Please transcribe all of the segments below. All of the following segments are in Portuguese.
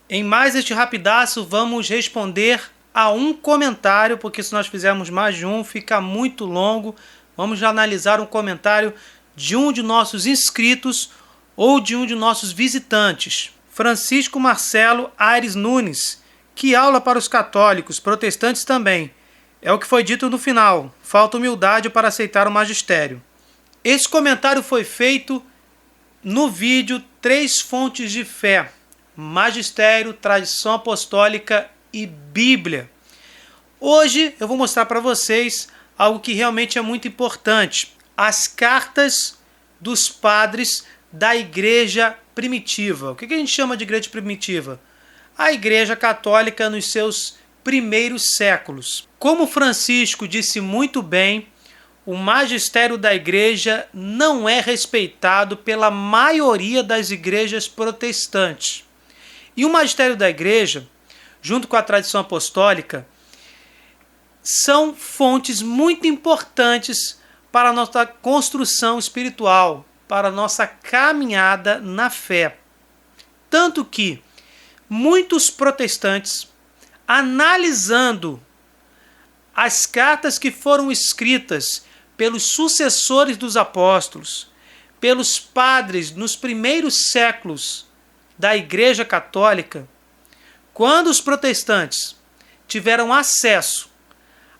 Em mais este rapidaço, vamos responder a um comentário, porque se nós fizermos mais de um, fica muito longo. Vamos analisar um comentário de um de nossos inscritos ou de um de nossos visitantes. Francisco Marcelo Aires Nunes. Que aula para os católicos, protestantes também. É o que foi dito no final. Falta humildade para aceitar o magistério. Esse comentário foi feito no vídeo 3 fontes de fé. Magistério, tradição apostólica e Bíblia. Hoje eu vou mostrar para vocês algo que realmente é muito importante. As cartas dos padres da igreja primitiva. O que a gente chama de igreja primitiva? A igreja católica nos seus primeiros séculos. Como Francisco disse muito bem, o magistério da igreja não é respeitado pela maioria das igrejas protestantes. E o magistério da igreja, junto com a tradição apostólica, são fontes muito importantes para a nossa construção espiritual, para a nossa caminhada na fé. Tanto que muitos protestantes, analisando as cartas que foram escritas pelos sucessores dos apóstolos, pelos padres nos primeiros séculos da Igreja Católica, quando os protestantes tiveram acesso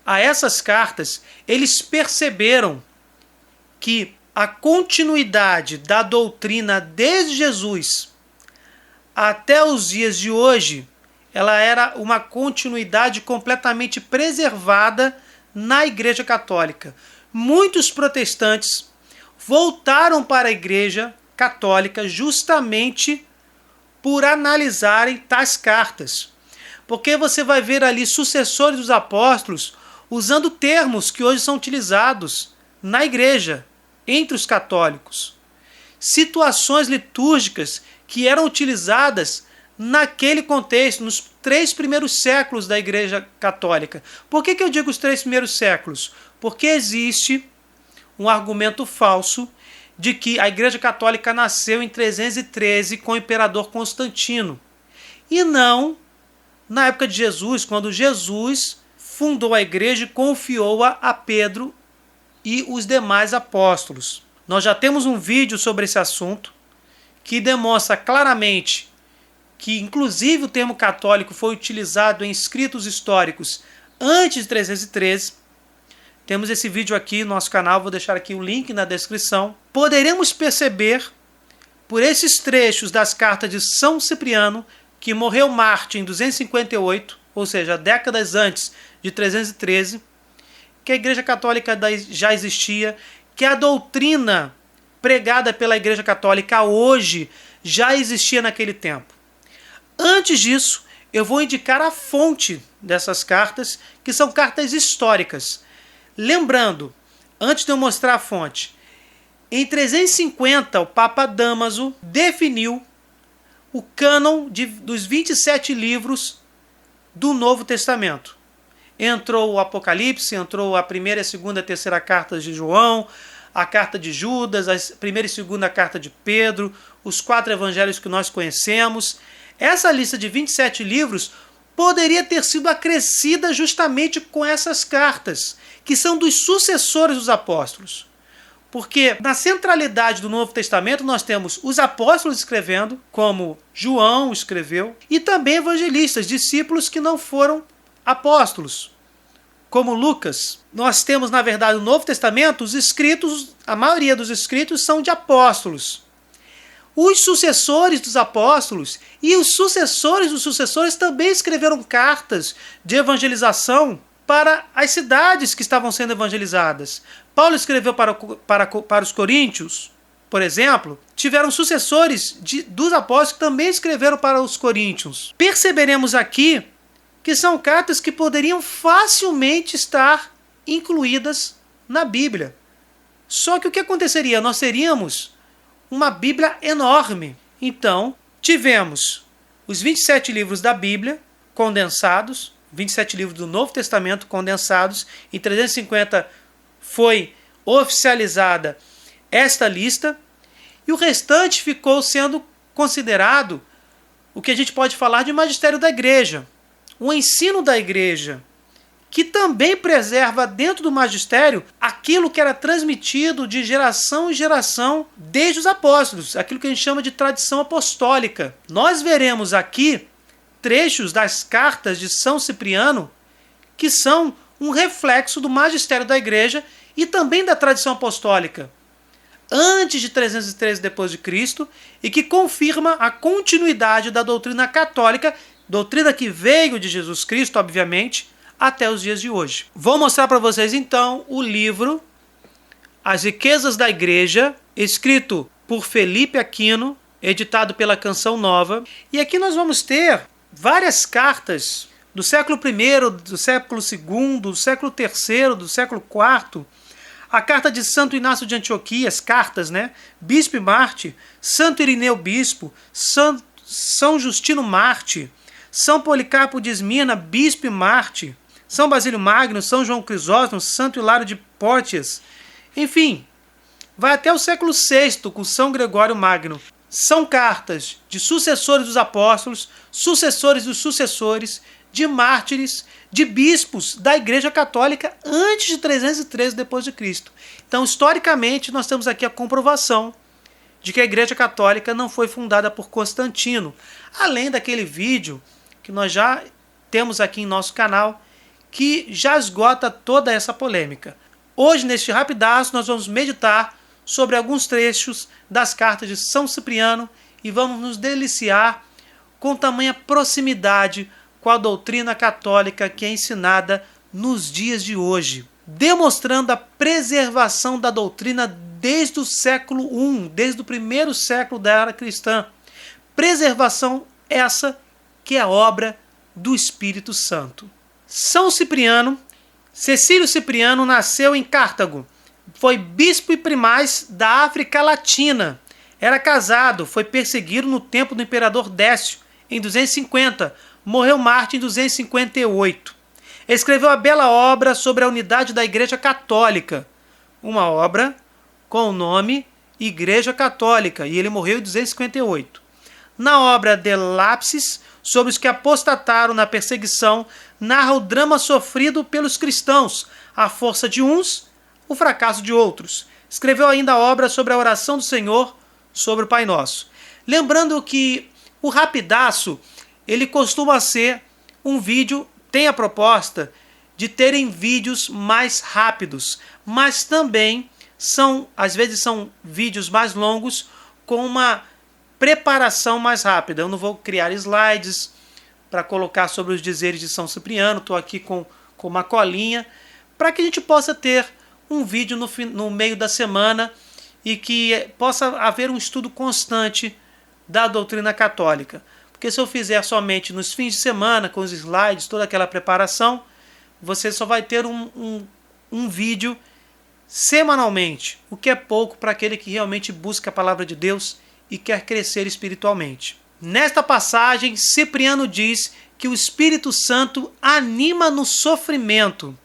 a essas cartas, eles perceberam que a continuidade da doutrina desde Jesus até os dias de hoje, ela era uma continuidade completamente preservada na Igreja Católica. Muitos protestantes voltaram para a Igreja Católica justamente por analisarem tais cartas. Porque você vai ver ali sucessores dos apóstolos usando termos que hoje são utilizados na igreja, entre os católicos. Situações litúrgicas que eram utilizadas naquele contexto, nos 3 primeiros séculos da Igreja Católica. Por que eu digo os 3 primeiros séculos? Porque existe um argumento falso de que a Igreja Católica nasceu em 313 com o imperador Constantino. E não na época de Jesus, quando Jesus fundou a igreja e confiou-a a Pedro e os demais apóstolos. Nós já temos um vídeo sobre esse assunto que demonstra claramente que, inclusive, o termo católico foi utilizado em escritos históricos antes de 313. Temos esse vídeo aqui no nosso canal, vou deixar aqui o link na descrição. Poderemos perceber, por esses trechos das cartas de São Cipriano, que morreu mártir em 258, ou seja, décadas antes de 313, que a Igreja Católica já existia, que a doutrina pregada pela Igreja Católica hoje já existia naquele tempo. Antes disso, eu vou indicar a fonte dessas cartas, que são cartas históricas. Lembrando, antes de eu mostrar a fonte, em 350 o Papa Dámaso definiu o cânon dos 27 livros do Novo Testamento. Entrou o Apocalipse, entrou a primeira, a segunda e a terceira cartas de João, a carta de Judas, a primeira e segunda carta de Pedro, os 4 evangelhos que nós conhecemos. Essa lista de 27 livros poderia ter sido acrescida justamente com essas cartas, que são dos sucessores dos apóstolos. Porque na centralidade do Novo Testamento nós temos os apóstolos escrevendo, como João escreveu, e também evangelistas, discípulos que não foram apóstolos, como Lucas. Nós temos, na verdade, no Novo Testamento, os escritos, a maioria dos escritos são de apóstolos. Os sucessores dos apóstolos e os sucessores dos sucessores também escreveram cartas de evangelização para as cidades que estavam sendo evangelizadas. Paulo escreveu para os coríntios, por exemplo. Tiveram sucessores dos apóstolos que também escreveram para os coríntios. Perceberemos aqui que são cartas que poderiam facilmente estar incluídas na Bíblia. Só que o que aconteceria? Nós teríamos uma Bíblia enorme. Então, tivemos os 27 livros da Bíblia condensados, 27 livros do Novo Testamento condensados. Em 350 foi oficializada esta lista, e o restante ficou sendo considerado o que a gente pode falar de magistério da igreja, o ensino da igreja, que também preserva dentro do magistério aquilo que era transmitido de geração em geração desde os apóstolos, aquilo que a gente chama de tradição apostólica. Nós veremos aqui trechos das cartas de São Cipriano que são um reflexo do magistério da igreja e também da tradição apostólica, antes de 313 d.C., e que confirma a continuidade da doutrina católica, doutrina que veio de Jesus Cristo, obviamente, até os dias de hoje. Vou mostrar para vocês então o livro As Riquezas da Igreja, escrito por Felipe Aquino, editado pela Canção Nova. E aqui nós vamos ter várias cartas do século I, do século II, do século III, do século IV, a carta de Santo Inácio de Antioquia, as cartas, né? Bispo e Marte, Santo Irineu Bispo, São Justino Marte, São Policarpo de Esmirna, Bispo e Marte, São Basílio Magno, São João Crisóstomo, Santo Hilário de Pótias. Enfim, vai até o século VI com São Gregório Magno. São cartas de sucessores dos apóstolos, sucessores dos sucessores, de mártires, de bispos da Igreja Católica antes de 313 d.C. Então, historicamente, nós temos aqui a comprovação de que a Igreja Católica não foi fundada por Constantino, além daquele vídeo que nós já temos aqui em nosso canal, que já esgota toda essa polêmica. Hoje, neste rapidaço, nós vamos meditar sobre alguns trechos das cartas de São Cipriano e vamos nos deliciar com tamanha proximidade com a doutrina católica que é ensinada nos dias de hoje, demonstrando a preservação da doutrina desde o século I, desde o primeiro século da era cristã. Preservação essa que é obra do Espírito Santo. São Cipriano, Cecílio Cipriano, nasceu em Cartago. Foi bispo e primaz da África Latina. Era casado, foi perseguido no tempo do imperador Décio, em 250. Morreu mártir em 258. Escreveu a bela obra sobre a unidade da Igreja Católica. Uma obra com o nome Igreja Católica, e ele morreu em 258. Na obra De Lapsis, sobre os que apostataram na perseguição, narra o drama sofrido pelos cristãos, a força de uns, o fracasso de outros. Escreveu ainda a obra sobre a oração do Senhor, sobre o Pai Nosso. Lembrando que o rapidaço, ele costuma ser um vídeo, tem a proposta de terem vídeos mais rápidos, mas também às vezes são vídeos mais longos com uma preparação mais rápida. Eu não vou criar slides para colocar sobre os dizeres de São Cipriano, estou aqui com uma colinha, para que a gente possa ter um vídeo no meio da semana e que possa haver um estudo constante da doutrina católica. Porque se eu fizer somente nos fins de semana, com os slides, toda aquela preparação, você só vai ter um vídeo semanalmente, o que é pouco para aquele que realmente busca a palavra de Deus e quer crescer espiritualmente. Nesta passagem, Cipriano diz que o Espírito Santo anima no sofrimento.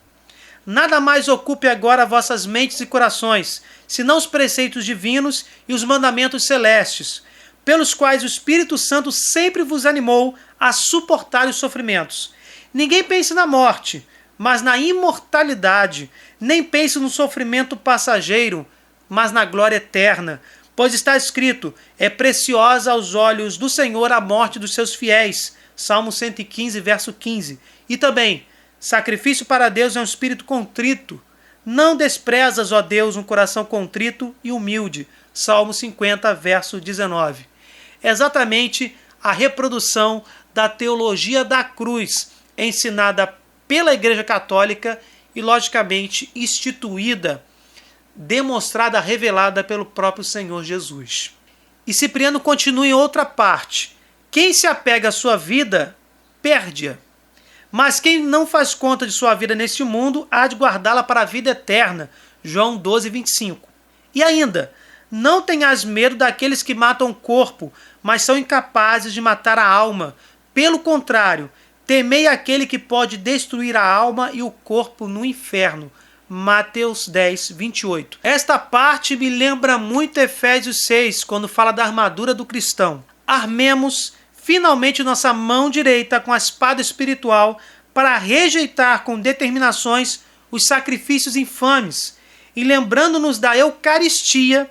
Nada mais ocupe agora vossas mentes e corações, senão os preceitos divinos e os mandamentos celestes, pelos quais o Espírito Santo sempre vos animou a suportar os sofrimentos. Ninguém pense na morte, mas na imortalidade. Nem pense no sofrimento passageiro, mas na glória eterna. Pois está escrito, é preciosa aos olhos do Senhor a morte dos seus fiéis. Salmo 115, verso 15. E também, sacrifício para Deus é um espírito contrito. Não desprezas, ó Deus, um coração contrito e humilde. Salmo 50, verso 19. É exatamente a reprodução da teologia da cruz, ensinada pela Igreja Católica e, logicamente, instituída, demonstrada, revelada pelo próprio Senhor Jesus. E Cipriano continua em outra parte. Quem se apega à sua vida, perde-a. Mas quem não faz conta de sua vida neste mundo, há de guardá-la para a vida eterna. João 12, 25. E ainda, não tenhas medo daqueles que matam o corpo, mas são incapazes de matar a alma. Pelo contrário, temei aquele que pode destruir a alma e o corpo no inferno. Mateus 10, 28. Esta parte me lembra muito Efésios 6, quando fala da armadura do cristão. Armemos finalmente nossa mão direita com a espada espiritual para rejeitar com determinações os sacrifícios infames e lembrando-nos da Eucaristia,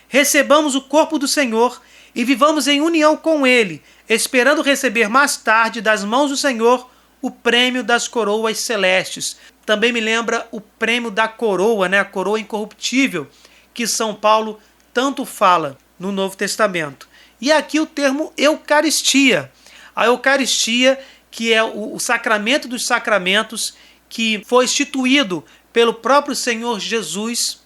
recebamos o corpo do Senhor e vivamos em união com Ele, esperando receber mais tarde das mãos do Senhor o prêmio das coroas celestes. Também me lembra o prêmio da coroa, a coroa incorruptível, que São Paulo tanto fala no Novo Testamento. E aqui o termo Eucaristia. A Eucaristia, que é o sacramento dos sacramentos, que foi instituído pelo próprio Senhor Jesus,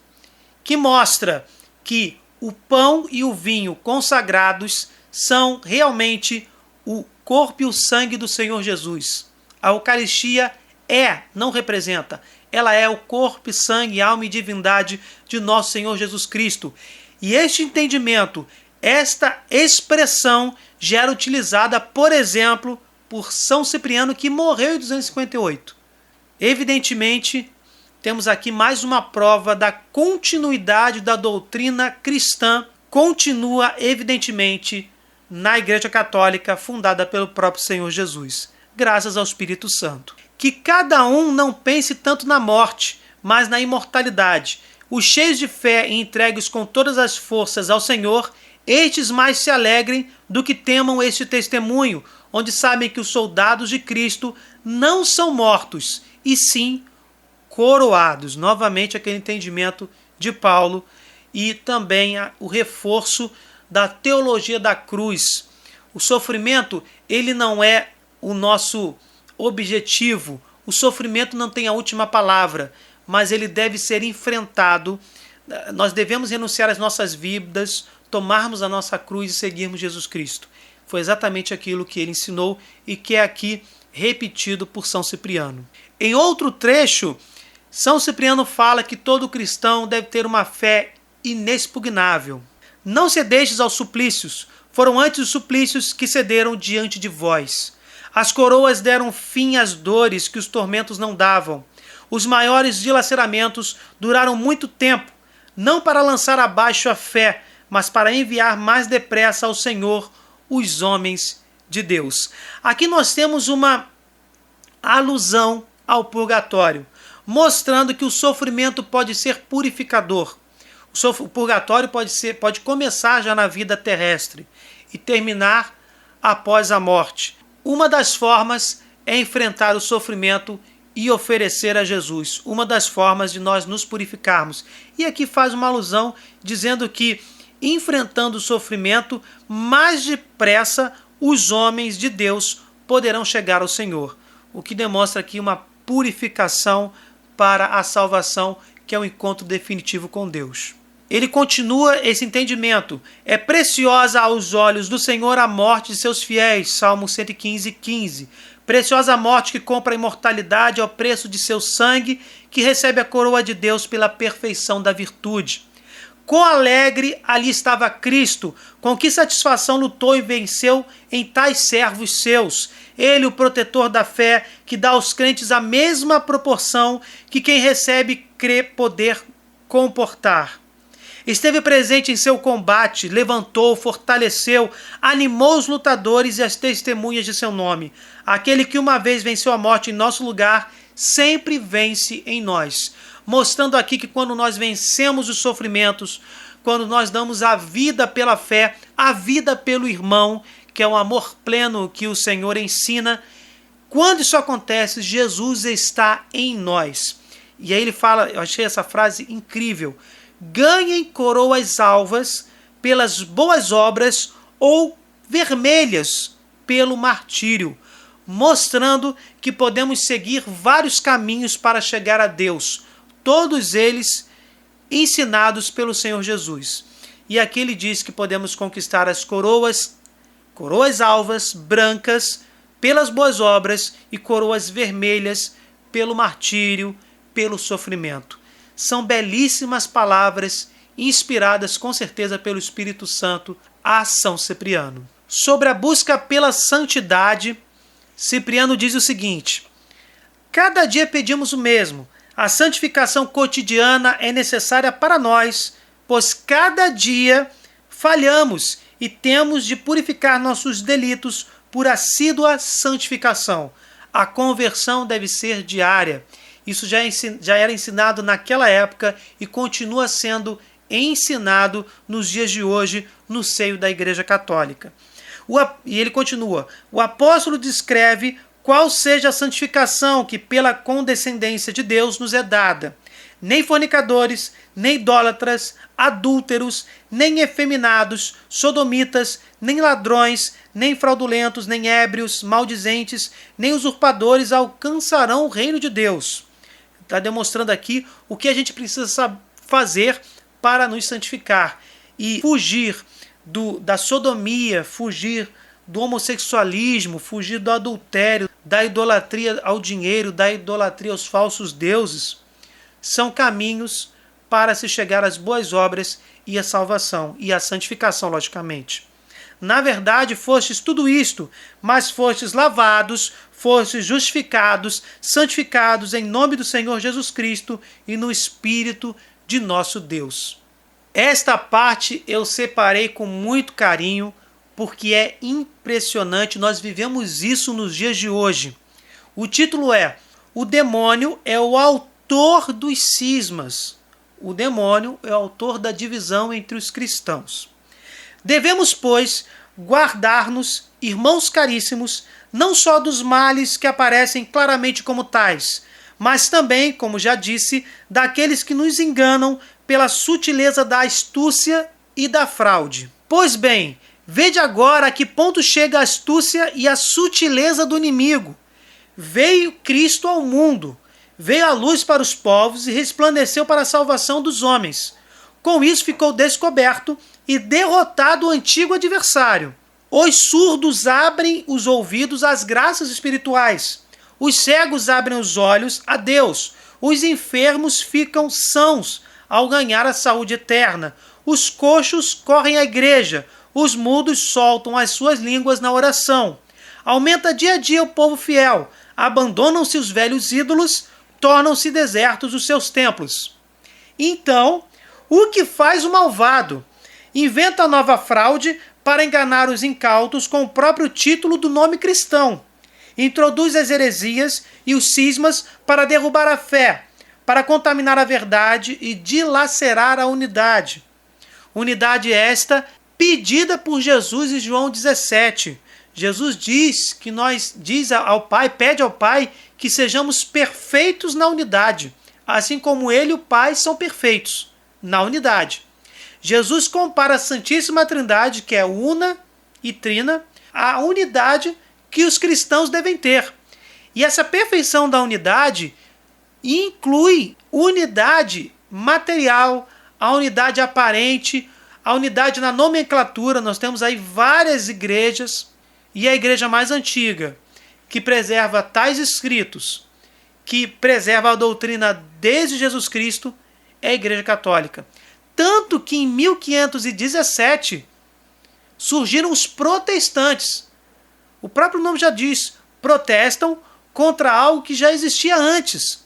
que mostra que o pão e o vinho consagrados são realmente o corpo e o sangue do Senhor Jesus. A Eucaristia não representa, ela é o corpo, sangue, alma e divindade de nosso Senhor Jesus Cristo. E este entendimento, esta expressão já era utilizada, por exemplo, por São Cipriano, que morreu em 258. Evidentemente, temos aqui mais uma prova da continuidade da doutrina cristã, continua evidentemente na Igreja Católica, fundada pelo próprio Senhor Jesus, graças ao Espírito Santo. Que cada um não pense tanto na morte, mas na imortalidade. Os cheios de fé e entregues com todas as forças ao Senhor, estes mais se alegrem do que temam este testemunho, onde sabem que os soldados de Cristo não são mortos, e sim coroados. Novamente aquele entendimento de Paulo e também o reforço da teologia da cruz. O sofrimento, ele não é o nosso objetivo. O sofrimento não tem a última palavra, mas ele deve ser enfrentado. Nós devemos renunciar às nossas vidas, tomarmos a nossa cruz e seguirmos Jesus Cristo. Foi exatamente aquilo que ele ensinou e que é aqui repetido por São Cipriano. Em outro trecho, São Cipriano fala que todo cristão deve ter uma fé inexpugnável. Não cedestes aos suplícios, foram antes os suplícios que cederam diante de vós. As coroas deram fim às dores que os tormentos não davam. Os maiores dilaceramentos duraram muito tempo, não para lançar abaixo a fé, mas para enviar mais depressa ao Senhor os homens de Deus. Aqui nós temos uma alusão ao purgatório, mostrando que o sofrimento pode ser purificador. O purgatório pode começar já na vida terrestre e terminar após a morte. Uma das formas é enfrentar o sofrimento e oferecer a Jesus. Uma das formas de nós nos purificarmos. E aqui faz uma alusão dizendo que, enfrentando o sofrimento, mais depressa os homens de Deus poderão chegar ao Senhor. O que demonstra aqui uma purificação para a salvação, que é o encontro definitivo com Deus. Ele continua esse entendimento. É preciosa aos olhos do Senhor a morte de seus fiéis. Salmo 115:15. Preciosa a morte que compra a imortalidade ao preço de seu sangue, que recebe a coroa de Deus pela perfeição da virtude. Quão alegre ali estava Cristo, com que satisfação lutou e venceu em tais servos seus. Ele, o protetor da fé, que dá aos crentes a mesma proporção que quem recebe crê poder comportar. Esteve presente em seu combate, levantou, fortaleceu, animou os lutadores e as testemunhas de seu nome. Aquele que uma vez venceu a morte em nosso lugar, sempre vence em nós. Mostrando aqui que quando nós vencemos os sofrimentos, quando nós damos a vida pela fé, a vida pelo irmão, que é o amor pleno que o Senhor ensina, quando isso acontece, Jesus está em nós. E aí ele fala, eu achei essa frase incrível: ganhem coroas alvas pelas boas obras ou vermelhas pelo martírio, mostrando que podemos seguir vários caminhos para chegar a Deus, todos eles ensinados pelo Senhor Jesus. E aqui ele diz que podemos conquistar as coroas alvas, brancas, pelas boas obras, e coroas vermelhas pelo martírio, pelo sofrimento. São belíssimas palavras, inspiradas com certeza pelo Espírito Santo a São Cipriano. Sobre a busca pela santidade, Cipriano diz o seguinte: cada dia pedimos o mesmo. A santificação cotidiana é necessária para nós, pois cada dia falhamos e temos de purificar nossos delitos por assídua santificação. A conversão deve ser diária. Isso já era ensinado naquela época e continua sendo ensinado nos dias de hoje no seio da Igreja Católica. E ele continua: o apóstolo descreve qual seja a santificação que pela condescendência de Deus nos é dada. Nem fornicadores, nem idólatras, adúlteros, nem efeminados, sodomitas, nem ladrões, nem fraudulentos, nem ébrios, maldizentes, nem usurpadores alcançarão o reino de Deus. Está demonstrando aqui o que a gente precisa fazer para nos santificar e fugir da sodomia, fugir do homossexualismo, fugir do adultério, da idolatria ao dinheiro, da idolatria aos falsos deuses. São caminhos para se chegar às boas obras e à salvação e à santificação, logicamente. Na verdade, fostes tudo isto, mas fostes lavados, fostes justificados, santificados em nome do Senhor Jesus Cristo e no Espírito de nosso Deus. Esta parte eu separei com muito carinho, porque é impressionante, nós vivemos isso nos dias de hoje. O título é: o demônio é o autor dos cismas. O demônio é o autor da divisão entre os cristãos. Devemos, pois, guardar-nos, irmãos caríssimos, não só dos males que aparecem claramente como tais, mas também, como já disse, daqueles que nos enganam pela sutileza da astúcia e da fraude. Pois bem, vede agora a que ponto chega a astúcia e a sutileza do inimigo. Veio Cristo ao mundo, veio a luz para os povos e resplandeceu para a salvação dos homens. Com isso ficou descoberto e derrotado o antigo adversário. Os surdos abrem os ouvidos às graças espirituais. Os cegos abrem os olhos a Deus. Os enfermos ficam sãos ao ganhar a saúde eterna. Os coxos correm à igreja. Os mudos soltam as suas línguas na oração. Aumenta dia a dia o povo fiel. Abandonam-se os velhos ídolos, tornam-se desertos os seus templos. Então, o que faz o malvado? Inventa nova fraude para enganar os incautos com o próprio título do nome cristão. Introduz as heresias e os cismas para derrubar a fé, para contaminar a verdade e dilacerar a unidade. Unidade esta pedida por Jesus em João 17. Jesus diz ao Pai, pede ao Pai que sejamos perfeitos na unidade, assim como Ele e o Pai são perfeitos na unidade. Jesus compara a Santíssima Trindade, que é una e trina, à unidade que os cristãos devem ter. E essa perfeição da unidade inclui unidade material, a unidade aparente, a unidade na nomenclatura. Nós temos aí várias igrejas, e a igreja mais antiga, que preserva tais escritos, que preserva a doutrina desde Jesus Cristo, é a Igreja Católica. Tanto que em 1517 surgiram os protestantes. O próprio nome já diz, protestam contra algo que já existia antes,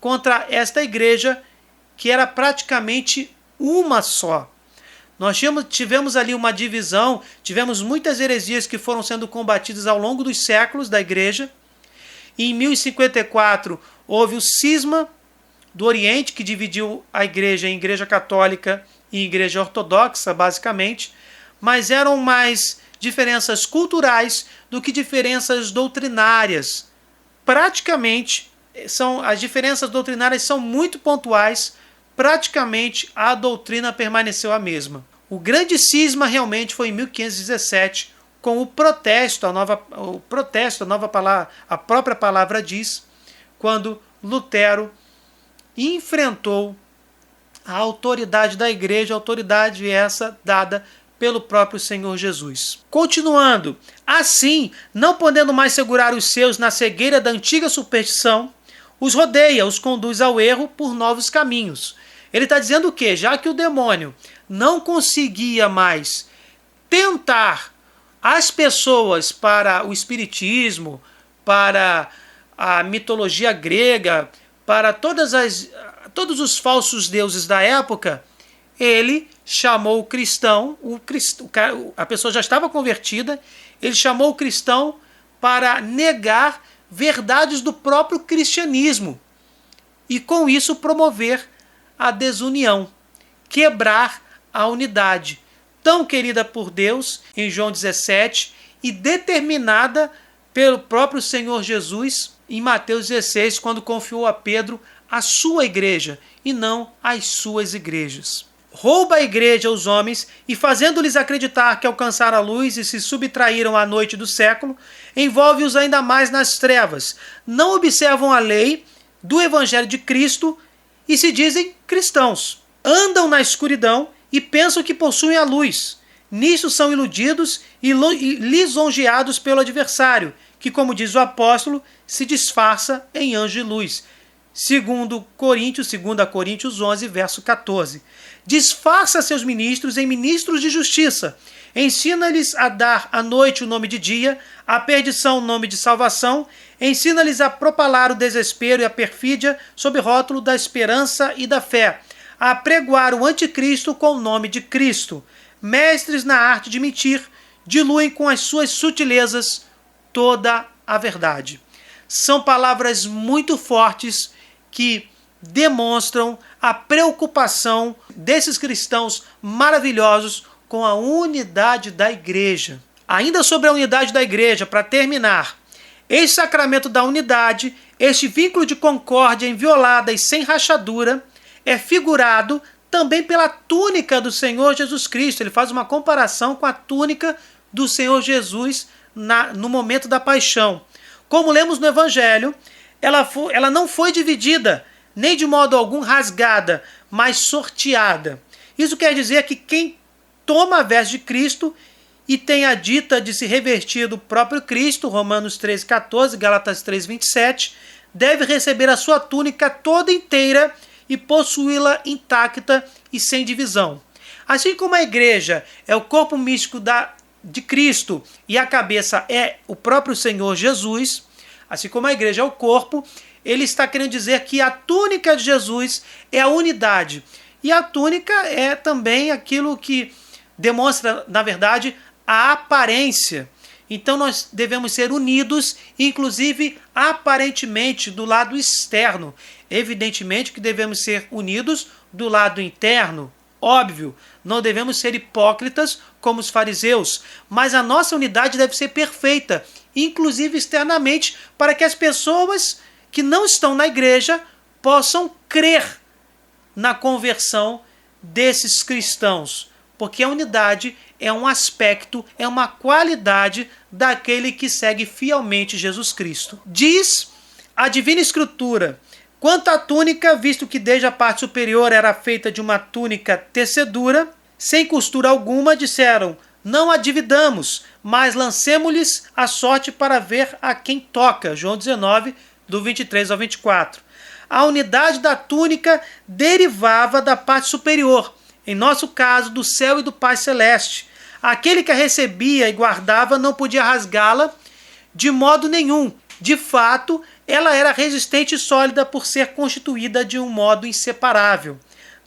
contra esta igreja que era praticamente uma só. Nós tivemos ali uma divisão, tivemos muitas heresias que foram sendo combatidas ao longo dos séculos da igreja. Em 1054 houve o cisma do Oriente, que dividiu a igreja em igreja católica e igreja ortodoxa, basicamente, mas eram mais diferenças culturais do que diferenças doutrinárias. Praticamente, as diferenças doutrinárias são muito pontuais, praticamente a doutrina permaneceu a mesma. O grande cisma realmente foi em 1517, com o protesto, a própria palavra diz, quando Lutero enfrentou a autoridade da igreja, autoridade essa dada pelo próprio Senhor Jesus. Continuando, assim, não podendo mais segurar os seus na cegueira da antiga superstição, os rodeia, os conduz ao erro por novos caminhos. Ele está dizendo o quê? Já que o demônio não conseguia mais tentar as pessoas para o espiritismo, para a mitologia grega, para todos os falsos deuses da época, ele chamou o cristão, a pessoa já estava convertida, ele chamou o cristão para negar verdades do próprio cristianismo e com isso promover a desunião, quebrar a unidade, tão querida por Deus em João 17 e determinada pelo próprio Senhor Jesus em Mateus 16, quando confiou a Pedro a sua igreja e não as suas igrejas. Rouba a igreja aos homens e, fazendo-lhes acreditar que alcançaram a luz e se subtraíram à noite do século, envolve-os ainda mais nas trevas. Não observam a lei do Evangelho de Cristo e se dizem cristãos. Andam na escuridão e pensam que possuem a luz. Nisso são iludidos e lisonjeados pelo adversário, que, como diz o apóstolo, se disfarça em anjo de luz. 2 Coríntios 11, verso 14. Disfarça seus ministros em ministros de justiça. Ensina-lhes a dar à noite o nome de dia, à perdição o nome de salvação. Ensina-lhes a propalar o desespero e a perfídia sob rótulo da esperança e da fé. A pregoar o anticristo com o nome de Cristo. Mestres na arte de mentir, diluem com as suas sutilezas toda a verdade. São palavras muito fortes que demonstram a preocupação desses cristãos maravilhosos com a unidade da igreja. Ainda sobre a unidade da igreja, para terminar, este sacramento da unidade, este vínculo de concórdia inviolada e sem rachadura, é figurado também pela túnica do Senhor Jesus Cristo. Ele faz uma comparação com a túnica do Senhor Jesus no momento da paixão. Como lemos no Evangelho, ela não foi dividida, nem de modo algum rasgada, mas sorteada. Isso quer dizer que quem toma a veste de Cristo e tem a dita de se revestir do próprio Cristo, Romanos 13,14, Gálatas 3,27, deve receber a sua túnica toda inteira e possuí-la intacta e sem divisão. Assim como a igreja é o corpo místico de Cristo e a cabeça é o próprio Senhor Jesus, assim como a igreja é o corpo, ele está querendo dizer que a túnica de Jesus é a unidade. E a túnica é também aquilo que demonstra, na verdade, a aparência. Então nós devemos ser unidos, inclusive aparentemente do lado externo. Evidentemente que devemos ser unidos do lado interno. Óbvio, não devemos ser hipócritas como os fariseus, mas a nossa unidade deve ser perfeita, inclusive externamente, para que as pessoas que não estão na igreja possam crer na conversão desses cristãos, porque a unidade é um aspecto, é uma qualidade daquele que segue fielmente Jesus Cristo. Diz a Divina Escritura: quanto à túnica, visto que desde a parte superior era feita de uma túnica tecedura, sem costura alguma, disseram: não a dividamos, mas lancemo-lhes a sorte para ver a quem toca. João 19, do 23 ao 24. A unidade da túnica derivava da parte superior, em nosso caso, do céu e do Pai Celeste. Aquele que a recebia e guardava não podia rasgá-la de modo nenhum. De fato, ela era resistente e sólida por ser constituída de um modo inseparável.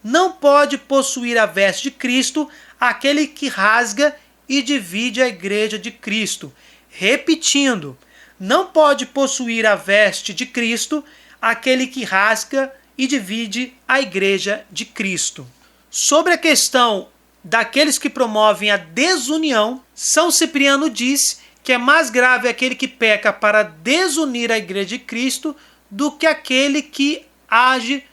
Não pode possuir a veste de Cristo aquele que rasga e divide a igreja de Cristo. Repetindo, não pode possuir a veste de Cristo aquele que rasga e divide a igreja de Cristo. Sobre a questão daqueles que promovem a desunião, São Cipriano diz que é mais grave aquele que peca para desunir a igreja de Cristo do que aquele que age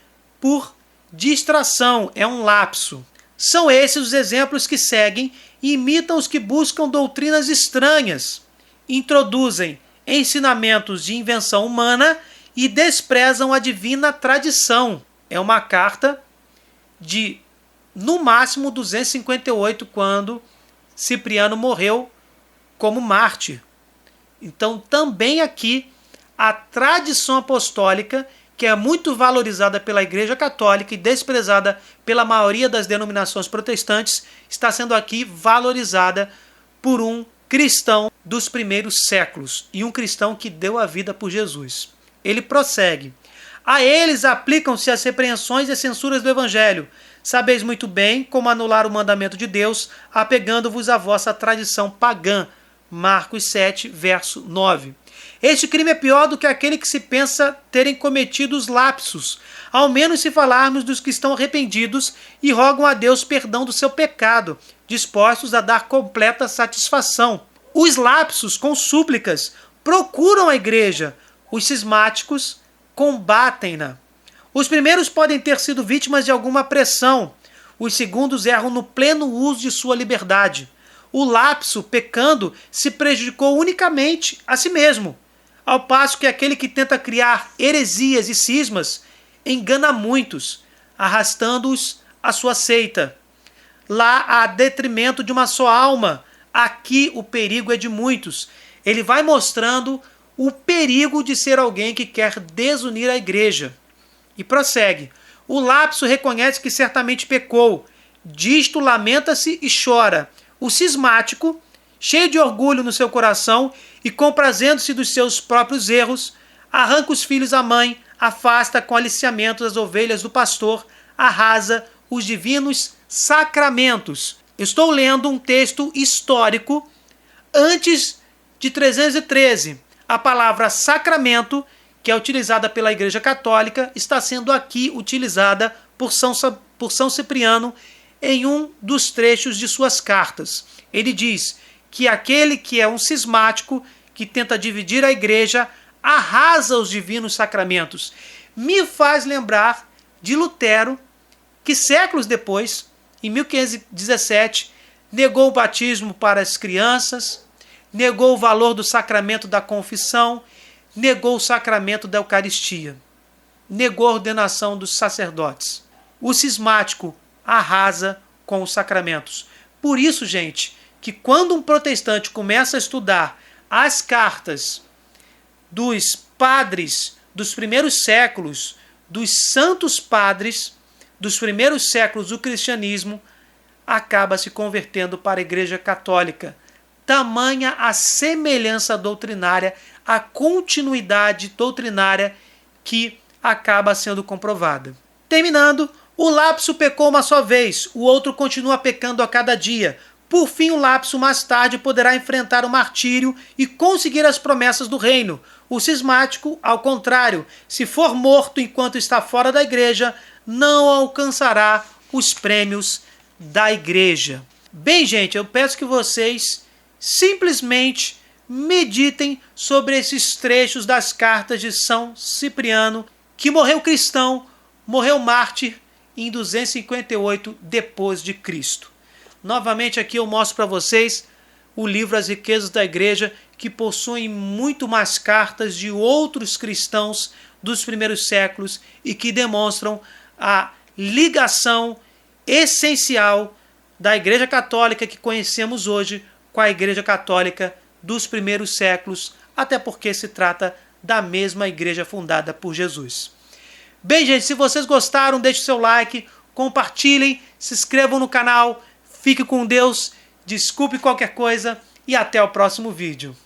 por distração, é um lapso. São esses os exemplos que seguem e imitam os que buscam doutrinas estranhas, introduzem ensinamentos de invenção humana e desprezam a divina tradição. É uma carta de, no máximo, 258, quando Cipriano morreu como mártir. Então, também aqui, a tradição apostólica, que é muito valorizada pela Igreja Católica e desprezada pela maioria das denominações protestantes, está sendo aqui valorizada por um cristão dos primeiros séculos e um cristão que deu a vida por Jesus. Ele prossegue: a eles aplicam-se as repreensões e as censuras do Evangelho, Sabeis muito bem como anular o mandamento de Deus, apegando-vos à vossa tradição pagã. Marcos 7, verso 9. Este crime é pior do que aquele que se pensa terem cometido os lapsos, ao menos se falarmos dos que estão arrependidos e rogam a Deus perdão do seu pecado, dispostos a dar completa satisfação. Os lapsos, com súplicas, procuram a igreja. Os cismáticos combatem-na. Os primeiros podem ter sido vítimas de alguma pressão. Os segundos erram no pleno uso de sua liberdade. O lapso, pecando, se prejudicou unicamente a si mesmo, ao passo que aquele que tenta criar heresias e cismas engana muitos, arrastando-os à sua seita. Lá há detrimento de uma só alma. Aqui o perigo é de muitos. Ele vai mostrando o perigo de ser alguém que quer desunir a igreja. E prossegue. O lapso reconhece que certamente pecou. Disto lamenta-se e chora. O cismático, cheio de orgulho no seu coração e comprazendo-se dos seus próprios erros, arranca os filhos à mãe, afasta com aliciamento as ovelhas do pastor, arrasa os divinos sacramentos. Estou lendo um texto histórico antes de 313. A palavra sacramento, que é utilizada pela Igreja Católica, está sendo aqui utilizada por São Cipriano em um dos trechos de suas cartas. Ele diz que aquele que é um cismático, que tenta dividir a igreja, arrasa os divinos sacramentos. Me faz lembrar de Lutero, que séculos depois, em 1517, negou o batismo para as crianças, negou o valor do sacramento da confissão, negou o sacramento da Eucaristia, negou a ordenação dos sacerdotes. O cismático arrasa com os sacramentos. Por isso, gente, que quando um protestante começa a estudar as cartas dos padres dos primeiros séculos, dos santos padres dos primeiros séculos do cristianismo, acaba se convertendo para a Igreja Católica. Tamanha a semelhança doutrinária, a continuidade doutrinária que acaba sendo comprovada. Terminando, o lapso pecou uma só vez, o outro continua pecando a cada dia. Por fim, o lapso mais tarde poderá enfrentar o martírio e conseguir as promessas do reino. O cismático, ao contrário, se for morto enquanto está fora da igreja, não alcançará os prêmios da igreja. Bem, gente, eu peço que vocês simplesmente meditem sobre esses trechos das cartas de São Cipriano, que morreu cristão, morreu mártir em 258 depois de Cristo. Novamente aqui eu mostro para vocês o livro As Riquezas da Igreja, que possui muito mais cartas de outros cristãos dos primeiros séculos e que demonstram a ligação essencial da Igreja Católica que conhecemos hoje com a Igreja Católica dos primeiros séculos, até porque se trata da mesma igreja fundada por Jesus. Bem, gente, se vocês gostaram, deixe seu like, compartilhem, se inscrevam no canal, fique com Deus, desculpe qualquer coisa e até o próximo vídeo.